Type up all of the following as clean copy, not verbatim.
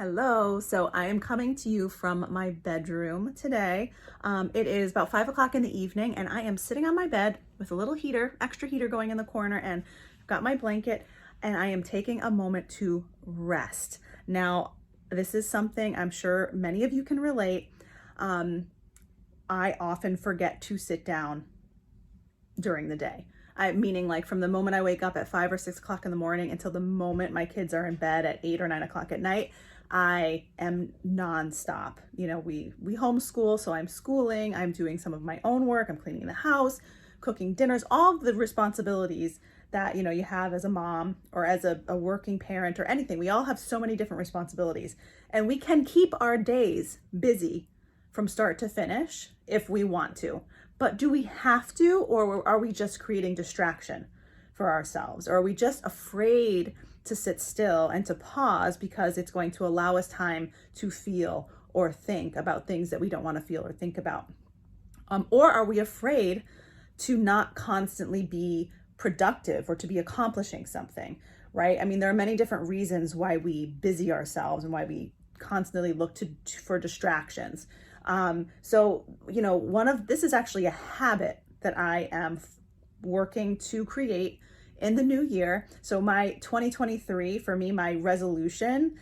Hello. So I am coming to you from my bedroom today. It is about 5 o'clock in the evening, and I am sitting on my bed with a little heater, extra heater going in the corner, and I've got my blanket, and I am taking a moment to rest. Now, this is something I'm sure many of you can relate. Um, I often forget to sit down during the day. Meaning like from the moment I wake up at 5 or 6 o'clock in the morning until the moment my kids are in bed at 8 or 9 o'clock at night, I am nonstop. We homeschool, so I'm schooling, I'm doing some of my own work, I'm cleaning the house, cooking dinners, all of the responsibilities that you have as a mom or as a working parent or anything. We all have so many different responsibilities, and we can keep our days busy from start to finish if we want to. But do we have to, or are we just creating distraction for ourselves? Or are we just afraid to sit still and to pause because it's going to allow us time to feel or think about things that we don't want to feel or think about? Or are we afraid to not constantly be productive or to be accomplishing something, right? I mean, there are many different reasons why we busy ourselves and why we constantly look for distractions. This is actually a habit that I am working to create in the new year. So my 2023, for me, my resolution,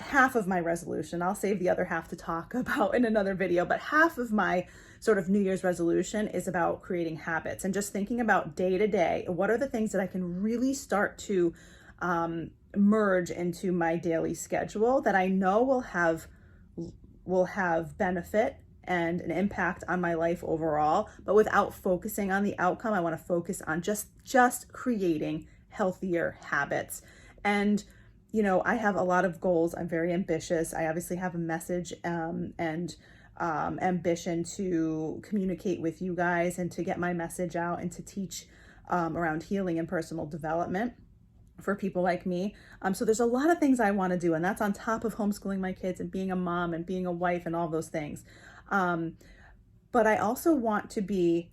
half of my resolution, I'll save the other half to talk about in another video, but half of my sort of New Year's resolution is about creating habits and just thinking about day to day. What are the things that I can really start to merge into my daily schedule that I know will have benefit and an impact on my life overall, but without focusing on the outcome. I want to focus on just creating healthier habits. And I have a lot of goals. I'm very ambitious. I obviously have a message and ambition to communicate with you guys and to get my message out and to teach around healing and personal development for people like me. So there's a lot of things I want to do, and that's on top of homeschooling my kids and being a mom and being a wife and all those things. But I also want to be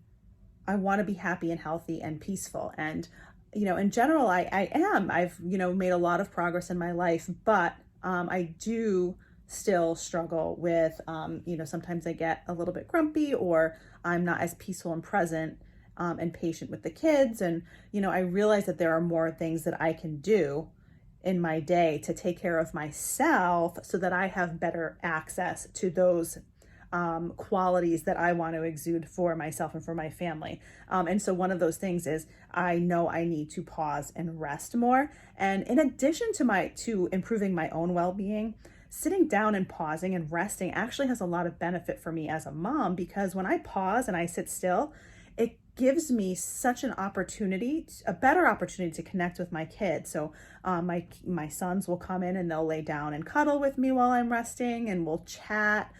happy and healthy and peaceful. And, in general, I am. I've, made a lot of progress in my life, but I do still struggle with, sometimes I get a little bit grumpy, or I'm not as peaceful and present and patient with the kids. And, I realize that there are more things that I can do in my day to take care of myself so that I have better access to those qualities that I want to exude for myself and for my family. And so one of those things is I know I need to pause and rest more. And in addition to improving my own well-being, sitting down and pausing and resting actually has a lot of benefit for me as a mom, because when I pause and I sit still, it gives me such an opportunity, a better opportunity to connect with my kids. So my sons will come in and they'll lay down and cuddle with me while I'm resting, and we'll chat.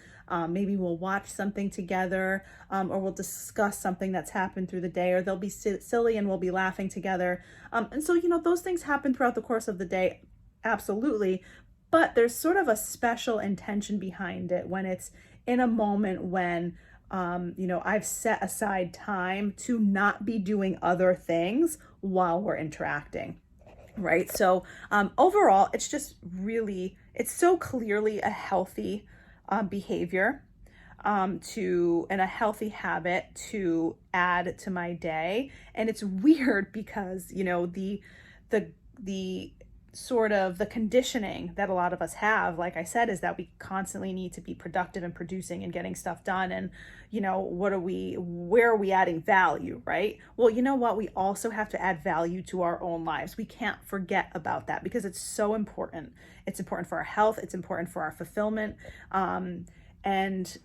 Maybe we'll watch something together, or we'll discuss something that's happened through the day, or they'll be silly and we'll be laughing together. And so, those things happen throughout the course of the day, absolutely. But there's sort of a special intention behind it when it's in a moment when I've set aside time to not be doing other things while we're interacting, right? So overall, it's so clearly a healthy behavior and a healthy habit to add to my day. And it's weird because, the sort of the conditioning that a lot of us have, like I said, is that we constantly need to be productive and producing and getting stuff done. And, where are we adding value, right? Well, you know what? We also have to add value to our own lives. We can't forget about that because it's so important. It's important for our health. It's important for our fulfillment. And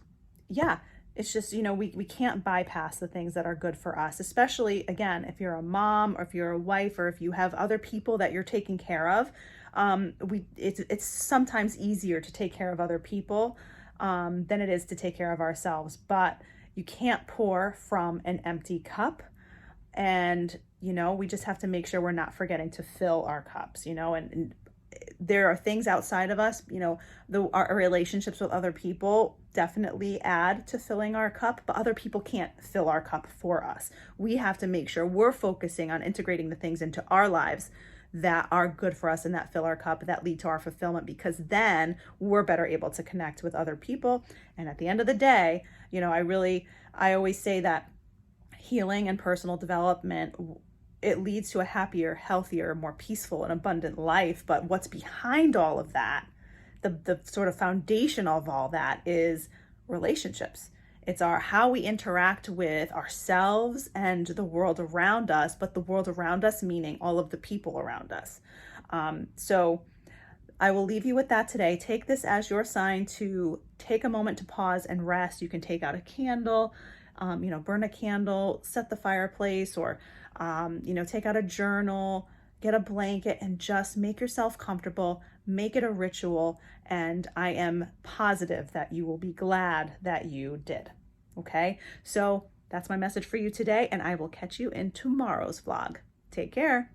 yeah, it's just, we can't bypass the things that are good for us, especially, again, if you're a mom or if you're a wife or if you have other people that you're taking care of. It's sometimes easier to take care of other people than it is to take care of ourselves. But you can't pour from an empty cup. And, we just have to make sure we're not forgetting to fill our cups, and there are things outside of us, our relationships with other people definitely add to filling our cup, but other people can't fill our cup for us. We have to make sure we're focusing on integrating the things into our lives that are good for us and that fill our cup, that lead to our fulfillment, because then we're better able to connect with other people. And at the end of the day, I always say that healing and personal development, it leads to a happier, healthier, more peaceful and abundant life. But what's behind all of that, the sort of foundation of all that, is relationships. It's how we interact with ourselves and the world around us, but the world around us meaning all of the people around us. So I will leave you with that today. Take this as your sign to take a moment to pause and rest. You can take out a candle, burn a candle, set the fireplace, or, take out a journal, get a blanket, and just make yourself comfortable, make it a ritual. And I am positive that you will be glad that you did. Okay, so that's my message for you today, and I will catch you in tomorrow's vlog. Take care.